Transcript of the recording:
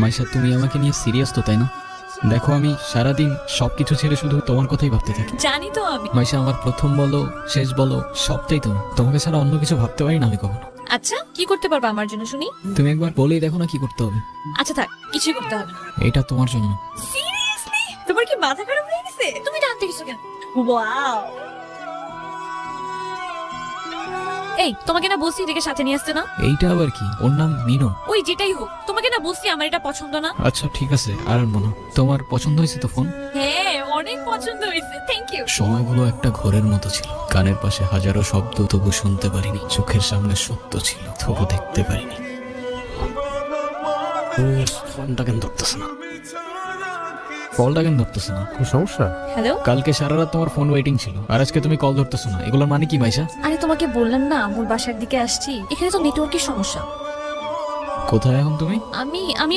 মাইশা, তুমি আমাকে নিয়ে সিরিয়াস তো, তাই না? দেখো, আমি সারাদিন সবকিছু ছেড়ে শুধু তোমার কথাই ভাবতে থাকি। জানি তো আমি। মাইশা, আমার প্রথম বলো শেষ বলো সবটাই তুমি। তোমাকে ছাড়া অন্য কিছু ভাবতে পারি না আমি কখনো। আচ্ছা, কি করতে পারবা আমার জন্য শুনি? তুমি একবার বলেই দেখো না কি করতে হবে। আচ্ছা থাক, কিছুই করতে হবে না। এটা তোমার জন্য। সিরিয়াসলি? তোমার কি মাথা খারাপ হয়ে গেছে? তুমি টানতে গেছো কেন? ওয়াও। এই, তোমাকে না বলছি এটাকে সাথে নিয়ে আসতে না? এইটা আবার কি? ওর নাম মিনু। ওই যেটাই হোক, তোমাকে না বলছি আমার এটা পছন্দ না। আচ্ছা ঠিক আছে, আর আনবো না। তোমার পছন্দ হয়েছে তো ফোন? হ্যাঁ, অনেক পছন্দ হয়েছে, থ্যাংক ইউ। সময়গুলো একটা ঘোরের মতো ছিল। কানের পাশে হাজারো শব্দ, তবু শুনতে পারিনি। চোখের সামনে সত্য ছিল, তবু দেখতে পারিনি। ফোনটা কেন ধরতেছে না? কলটা কেন ধরতেছে না? কোনো সমস্যা? হ্যালো। কালকে সারা রাত তোমার ফোন ওয়েটিং ছিল, আর আজকে তুমি কল ধরতেছো না। এগুলোর মানে কি মাইশা? আরে তোমাকে বললাম না আমুর বাসার দিকে আসছি, এখানে তো নেটওয়ার্কের সমস্যা। কোথায় এখন তুমি? আমি